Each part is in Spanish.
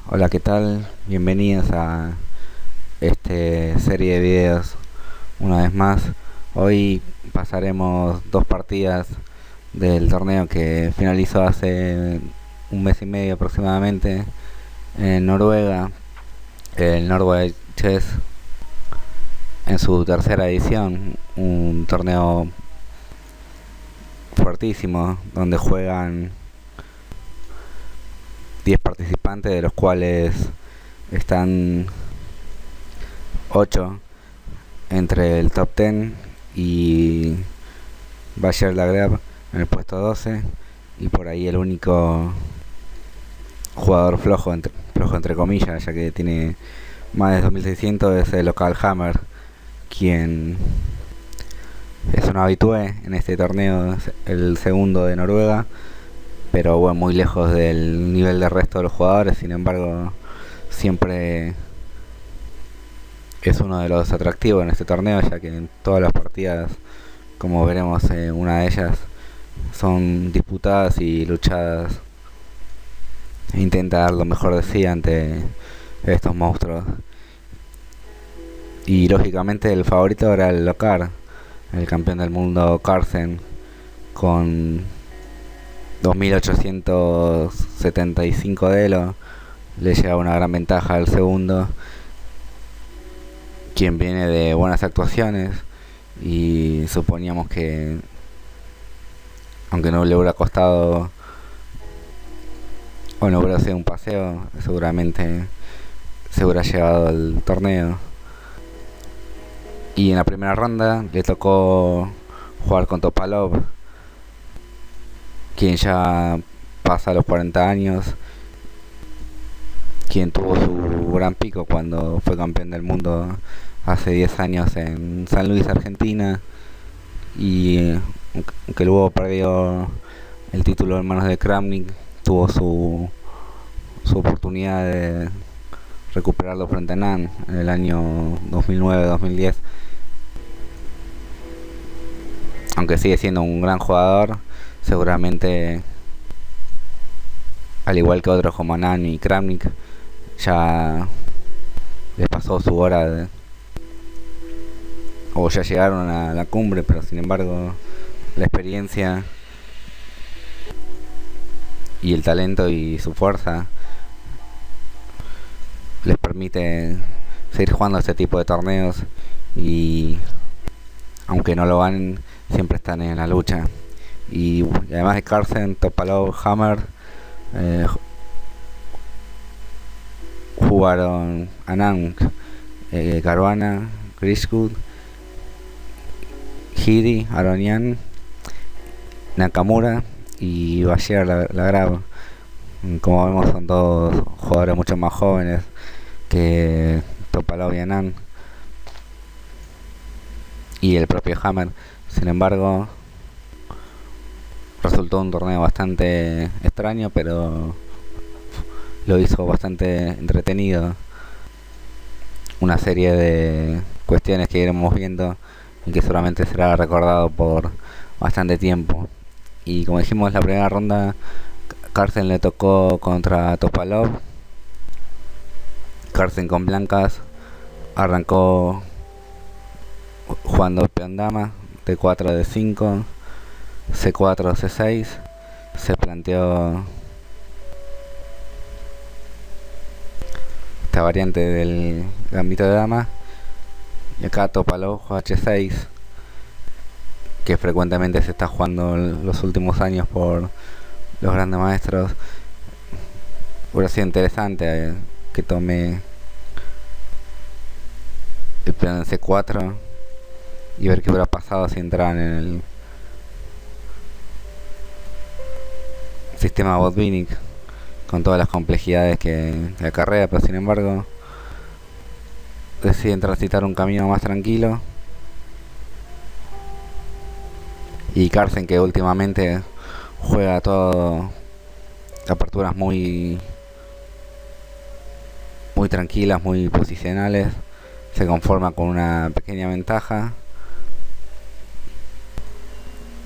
Hola, ¿qué tal? Bienvenidos a esta serie de videos una vez más. Hoy pasaremos dos partidas del torneo que finalizó hace un mes y medio aproximadamente en Noruega, el Norway Chess, en su tercera edición, un torneo fuertísimo donde juegan 10 participantes, de los cuales están 8 entre el top 10 y Bayer Lagrave en el puesto 12, y por ahí el único jugador flojo entre comillas, ya que tiene más de 2600, es el local Hammer, quien es un habitué en este torneo, es el segundo de Noruega, pero bueno, muy lejos del nivel del resto de los jugadores. Sin embargo, siempre es uno de los atractivos en este torneo, ya que en todas las partidas, como veremos, una de ellas son disputadas y luchadas, e intenta dar lo mejor de sí ante estos monstruos. Y lógicamente el favorito era el local, el campeón del mundo Carlsen, con 2875 de elo. Le lleva una gran ventaja al segundo, quien viene de buenas actuaciones, y suponíamos que, aunque no le hubiera costado o no hubiera sido un paseo, seguramente se hubiera llevado el torneo. Y en la primera ronda le tocó jugar con Topalov, quien ya pasa los 40 años, quien tuvo su gran pico cuando fue campeón del mundo hace 10 años en San Luis, Argentina, y aunque luego perdió el título en manos de Kramnik, tuvo su oportunidad de recuperarlo frente a Nan en el año 2009-2010. Aunque sigue siendo un gran jugador, seguramente, al igual que otros como Nan y Kramnik, ya les pasó su hora o ya llegaron a la cumbre, pero sin embargo la experiencia y el talento y su fuerza les permite seguir jugando este tipo de torneos, y aunque no lo ganen, siempre están en la lucha. Y además de Carlsen, Topalov, Hammer, eh, jugaron Anand, Caruana, Grishwood, Hiri, Aronian, Nakamura y Bayer Lagrave. Como vemos, son todos jugadores mucho más jóvenes que Topalov y Anand y el propio Hammer. Sin embargo, resultó un torneo bastante extraño, pero lo hizo bastante entretenido. Una serie de cuestiones que iremos viendo y que solamente será recordado por bastante tiempo. Y como dijimos, la primera ronda Carlsen le tocó contra Topalov. Carlsen con blancas arrancó jugando peón dama, D4 D5, C4 C6. Se planteó esta variante del gambito de dama, y acá Topalov juega H6, que frecuentemente se está jugando en los últimos años por los grandes maestros. Hubiera sido interesante que tome el peón en C4 y ver qué hubiera pasado si entraran en el sistema Botvinnik, con todas las complejidades que acarrea, pero sin embargo deciden transitar un camino más tranquilo. Y Carlsen, que últimamente juega todo aperturas muy tranquilas, muy posicionales, se conforma con una pequeña ventaja,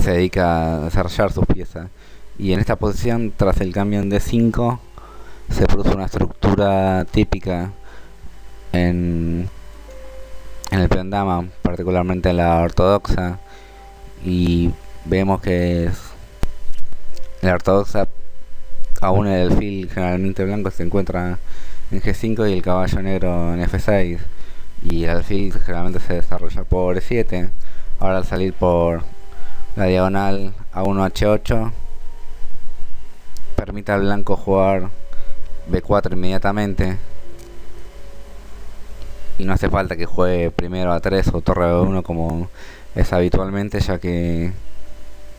se dedica a desarrollar sus piezas. Y en esta posición, tras el cambio en D5, se produce una estructura típica en, en el peón dama, particularmente en la ortodoxa, y vemos que en la ortodoxa aún el alfil generalmente blanco se encuentra en G5 y el caballo negro en F6, y el alfil generalmente se desarrolla por E7. Ahora al salir por la diagonal A1H8 permite al blanco jugar B4 inmediatamente, y no hace falta que juegue primero A3 o torre B1 como es habitualmente, ya que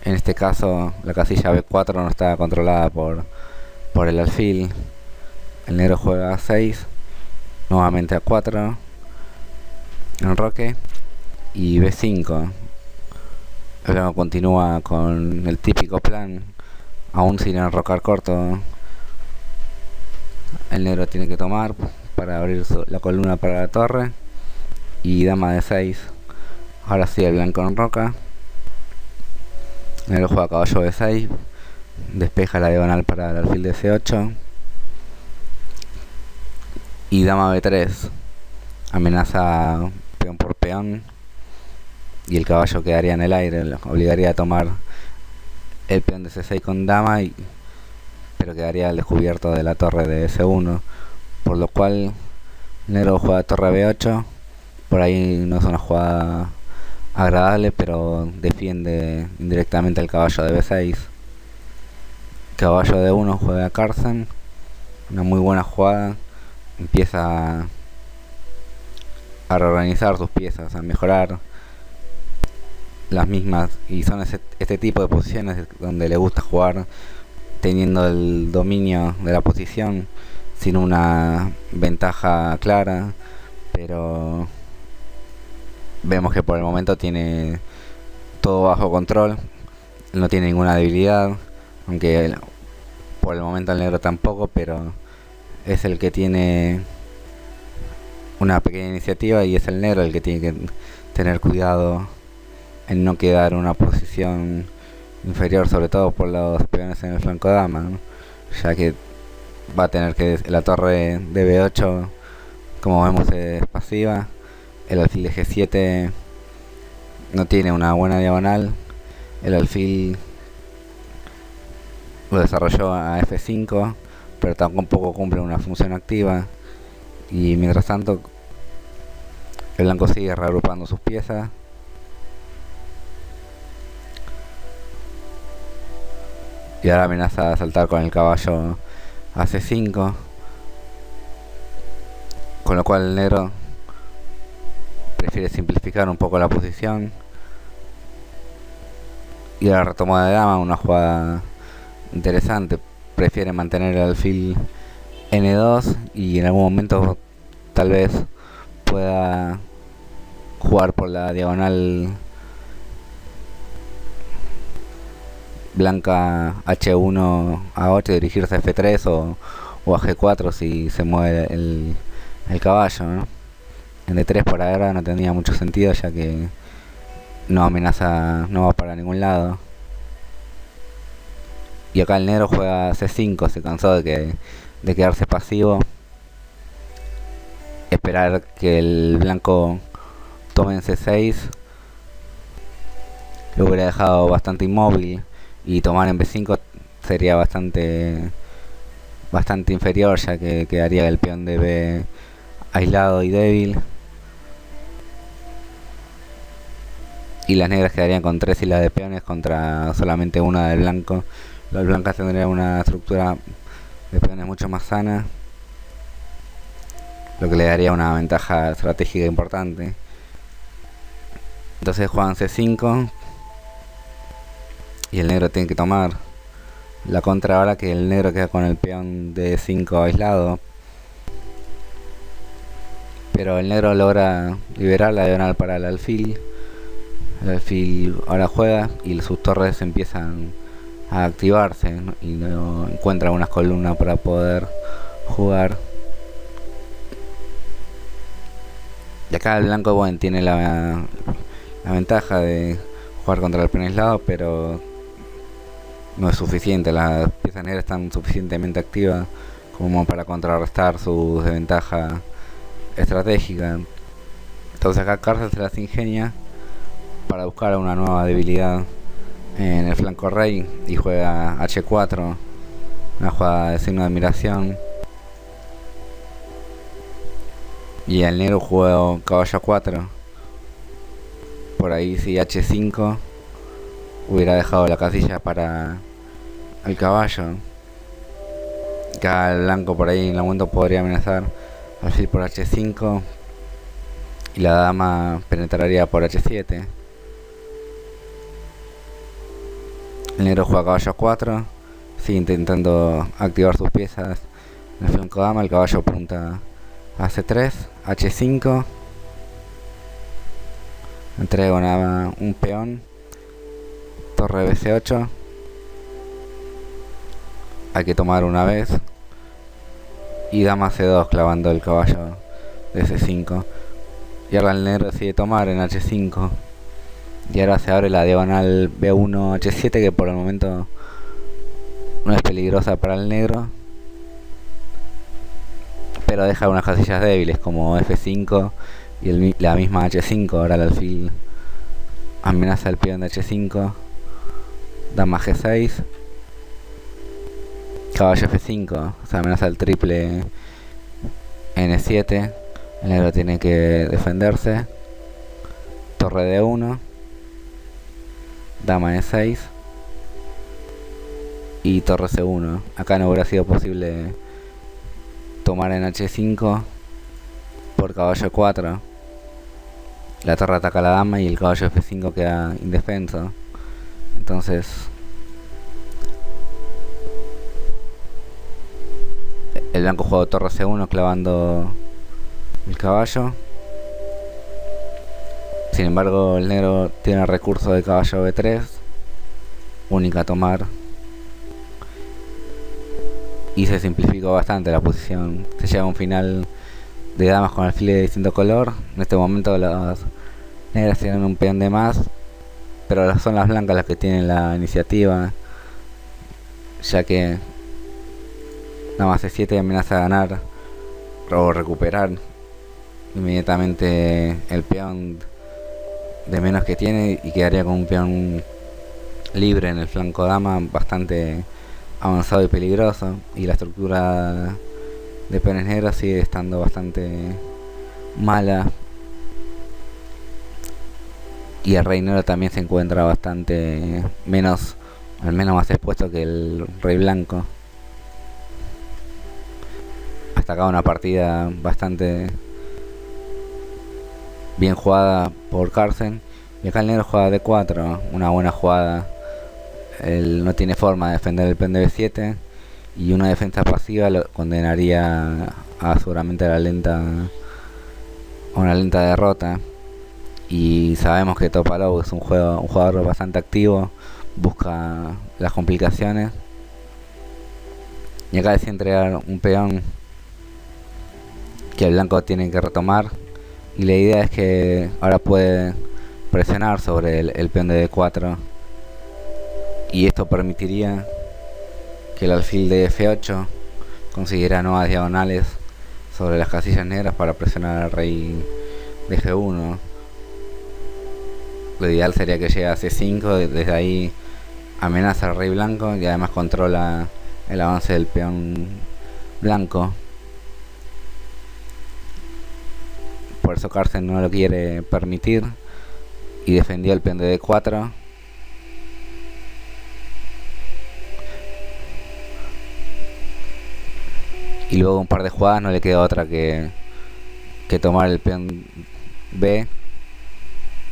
en este caso la casilla B4 no está controlada por el alfil. El negro juega A6, nuevamente A4, enroque y B5. El blanco continúa con el típico plan, aún sin enrocar corto. El negro tiene que tomar para abrir la columna para la torre, y dama de 6. Ahora sí el blanco enroca. El negro juega caballo de 6, despeja la diagonal para el alfil de C8, y dama B3 amenaza peón por peón, y el caballo quedaría en el aire, lo obligaría a tomar el peón de C6 con dama, pero quedaría al descubierto de la torre de C1, por lo cual negro juega torre B8. Por ahí no es una jugada agradable, pero defiende indirectamente el caballo de B6. Caballo de 1 juega Carlsen, una muy buena jugada. Empieza a reorganizar sus piezas, a mejorar las mismas, y son este tipo de posiciones donde le gusta jugar teniendo el dominio de la posición sin una ventaja clara, pero vemos que por el momento tiene todo bajo control, no tiene ninguna debilidad, aunque por el momento el negro tampoco, pero es el que tiene una pequeña iniciativa, y es el negro el que tiene que tener cuidado en no quedar en una posición inferior, sobre todo por los peones en el flanco dama, ¿no? Ya que va a tener que la torre de B8, como vemos, es pasiva. El alfil de G7 no tiene una buena diagonal. El alfil lo desarrolló a F5, pero tampoco cumple una función activa, y mientras tanto el blanco sigue reagrupando sus piezas. Y ahora amenaza a saltar con el caballo a C5, con lo cual el negro prefiere simplificar un poco la posición. Y la retomada de dama, una jugada interesante. Prefiere mantener el alfil N2, y en algún momento tal vez pueda jugar por la diagonal blanca H1 a 8 y dirigirse a F3 o a G4 si se mueve el caballo, ¿no? En D3 por ahora no tendría mucho sentido, ya que no amenaza, no va para ningún lado. Y acá el negro juega C5, se cansó de quedarse pasivo, esperar que el blanco tome en C6 lo hubiera dejado bastante inmóvil, y tomar en B5 sería bastante inferior, ya que quedaría el peón de B aislado y débil, y las negras quedarían con 3 hilas de peones contra solamente una del blanco. Los blancas tendrían una estructura de peones mucho más sana, lo que le daría una ventaja estratégica importante. Entonces juegan C5 y el negro tiene que tomar. La contra ahora que el negro queda con el peón de 5 aislado, pero el negro logra liberar la diagonal para el alfil. El alfil ahora juega y sus torres empiezan a activarse, ¿no? Y no encuentra unas columnas para poder jugar. Y acá el blanco, bueno, tiene la ventaja de jugar contra el peón aislado, pero no es suficiente. Las piezas negras están suficientemente activas como para contrarrestar su desventaja estratégica. Entonces acá Carson se las ingenia para buscar una nueva debilidad en el flanco rey y juega H4, una jugada de signo de admiración. Y el negro jugó caballo A4. Por ahí si H5 hubiera dejado la casilla para el caballo. Acá el blanco por ahí en el momento podría amenazar alfil por H5 y la dama penetraría por H7. El negro juega caballo A4, sigue intentando activar sus piezas en el flanco dama. El caballo apunta a C3, H5, entrega un peón, torre BC8, hay que tomar una vez, y dama C2 clavando el caballo de C5. Y ahora el negro decide tomar en H5, y ahora se abre la diagonal B1 H7, que por el momento no es peligrosa para el negro, pero deja unas casillas débiles como F5 y la misma H5. Ahora el alfil amenaza el peón de H5, dama G6, caballo F5, se amenaza el triple N7. El negro tiene que defenderse, torre D1, dama E6 y torre C1. Acá no hubiera sido posible tomar en H5 por caballo 4. La torre ataca a la dama y el caballo F5 queda indefenso. Entonces el blanco jugó torre C1 clavando el caballo. Sin embargo el negro tiene el recurso de caballo B3, única a tomar, y se simplificó bastante la posición. Se llega a un final de damas con alfil de distinto color. En este momento las negras tienen un peón de más, pero son las blancas las que tienen la iniciativa, ya que dama C7 amenaza a ganar o recuperar inmediatamente el peón de menos que tiene, y quedaría con un peón libre en el flanco dama bastante avanzado y peligroso. Y la estructura de peones negros sigue estando bastante mala, y el rey negro también se encuentra bastante menos, al menos más expuesto que el rey blanco. Hasta acá una partida bastante bien jugada por Carlsen. Y acá el negro juega D4, una buena jugada. Él no tiene forma de defender el peón de B7, y una defensa pasiva lo condenaría a seguramente a una lenta derrota. Y sabemos que Topalov es un jugador bastante activo, busca las complicaciones, y acá decide entregar un peón que el blanco tiene que retomar, y la idea es que ahora puede presionar sobre el peón de D4, y esto permitiría que el alfil de F8 consiguiera nuevas diagonales sobre las casillas negras para presionar al rey de G1. Lo ideal sería que llegue a C5, desde ahí amenaza al rey blanco y además controla el avance del peón blanco. Por eso Carlsen no lo quiere permitir y defendió el peón de D4. Y luego un par de jugadas no le queda otra que tomar el peón B.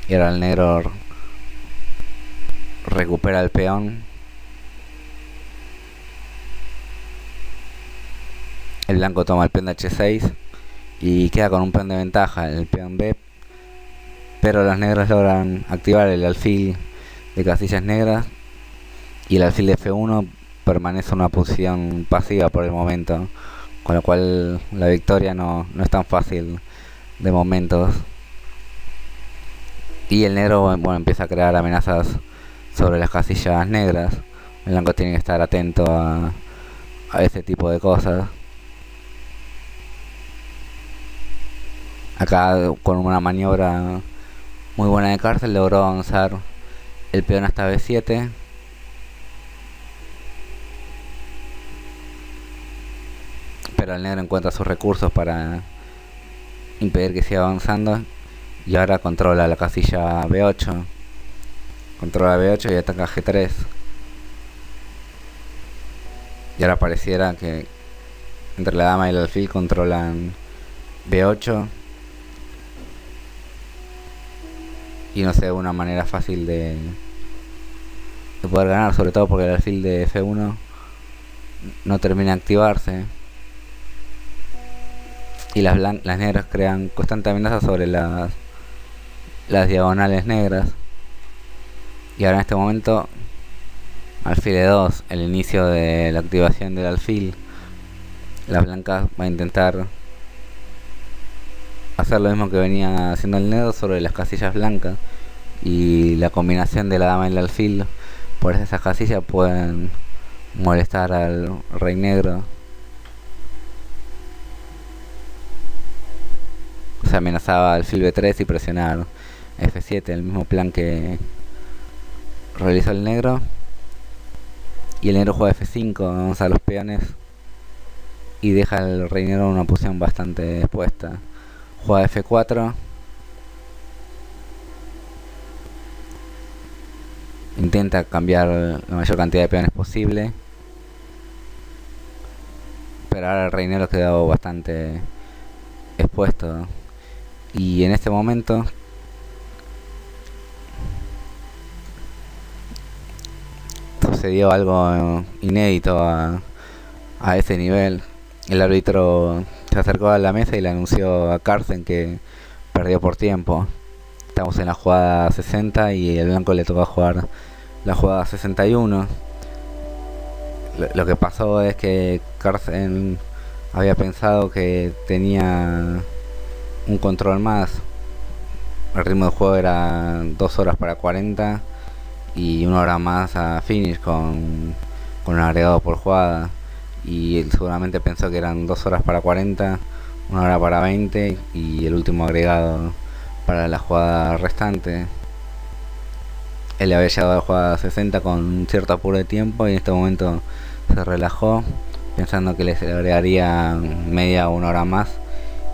Y ahora el negro recupera el peón. El blanco toma el peón de H6 y queda con un peón de ventaja en el peón B. Pero los negros logran activar el alfil de casillas negras, y el alfil de F1 permanece en una posición pasiva por el momento, con lo cual la victoria no es tan fácil de momentos. Y el negro empieza a crear amenazas sobre las casillas negras. El blanco tiene que estar atento a ese tipo de cosas. Acá con una maniobra muy buena de cárcel logró avanzar el peón hasta B7. Pero el negro encuentra sus recursos para impedir que siga avanzando. Y ahora controla la casilla B8. Controla B8 y ataca G3. Y ahora pareciera que entre la dama y el alfil controlan B8. Y no sé, una manera fácil de poder ganar, sobre todo porque el alfil de F1 no termina de activarse. Y las negras crean constante amenaza sobre las diagonales negras. Y ahora en este momento, alfil E2, el inicio de la activación del alfil. Las blancas va a intentar hacer lo mismo que venía haciendo el negro sobre las casillas blancas. Y la combinación de la dama y el alfil por esas casillas pueden molestar al rey negro. Se amenazaba alfil B3 y presionar F7, el mismo plan que realizó el negro. Y el negro juega F5, avanza a los peones y deja al rey negro en una posición bastante expuesta. Juega F4. Intenta cambiar la mayor cantidad de peones posible. Pero ahora el rey negro quedó bastante expuesto. Y en este momento sucedió algo inédito a ese nivel. El árbitro se acercó a la mesa y le anunció a Carlsen que perdió por tiempo. Estamos en la jugada 60 y el blanco le tocó jugar la jugada 61. Lo que pasó es que Carlsen había pensado que tenía un control más. El ritmo de juego era 2 horas para 40 y 1 hora más a finish con un agregado por jugada. Y él seguramente pensó que eran 2 horas para 40, 1 hora para 20 y el último agregado para la jugada restante. Él había llegado a la jugada 60 con un cierto apuro de tiempo y en este momento se relajó pensando que les agregaría media o 1 hora más,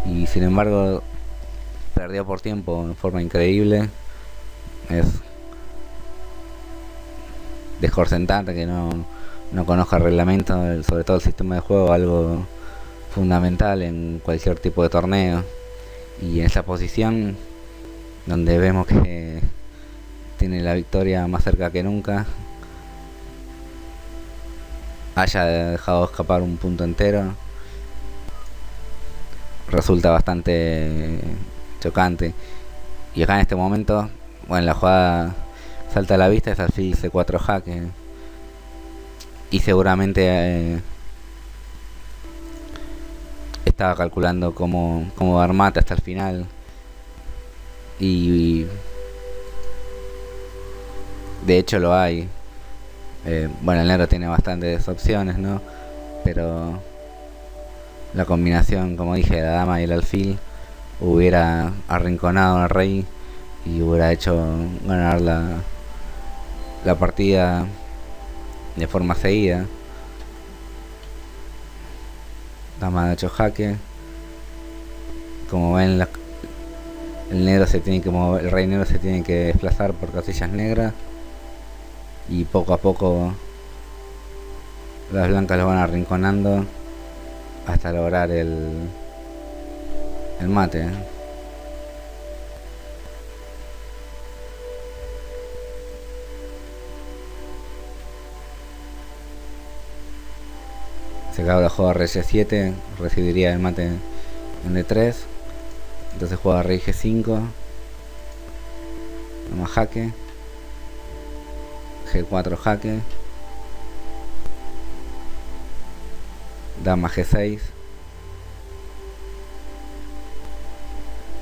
y sin embargo perdió por tiempo de forma increíble. Es desconcertante que no conozca el reglamento, sobre todo el sistema de juego, algo fundamental en cualquier tipo de torneo. Y en esa posición donde vemos que tiene la victoria más cerca que nunca, haya dejado escapar un punto entero, resulta bastante chocante. Y acá en este momento, bueno, la jugada salta a la vista, es alfil C4 jaque. Y seguramente estaba calculando cómo dar mate hasta el final. Y de hecho lo hay. Bueno, el negro tiene bastantes opciones, ¿no? Pero la combinación, como dije, de la dama y el alfil hubiera arrinconado al rey y hubiera hecho ganar la partida de forma seguida. Dama de 8 jaque. Como ven, el negro se tiene que mover, el rey negro se tiene que desplazar por casillas negras y poco a poco las blancas lo van arrinconando hasta lograr el mate. Se acaba la jugada rey G7, recibiría el mate en D3. Entonces juega rey G5, dama jaque, G4 jaque, dama G6,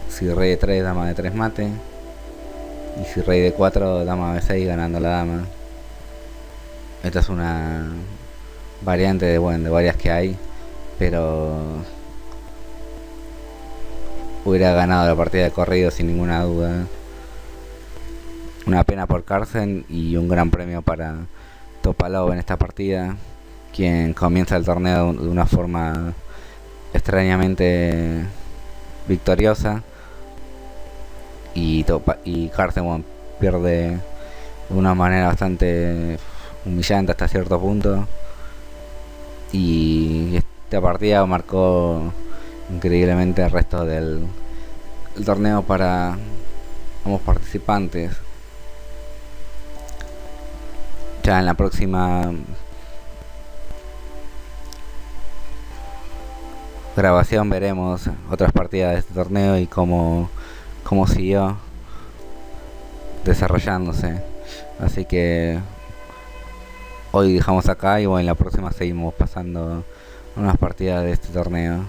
si rey D3, dama D3 mate, y si rey D4, dama B6 ganando la dama. Esta es una variante de varias que hay, pero hubiera ganado la partida de corrido sin ninguna duda. Una pena por Carlsen y un gran premio para Topalov en esta partida, quien comienza el torneo de una forma extrañamente victoriosa, y Carlsen, bueno, pierde de una manera bastante humillante hasta cierto punto, y esta partida marcó increíblemente el resto del torneo para ambos participantes. Ya en la próxima grabación veremos otras partidas de este torneo y cómo siguió desarrollándose. Así que hoy dejamos acá y bueno, en la próxima seguimos pasando unas partidas de este torneo.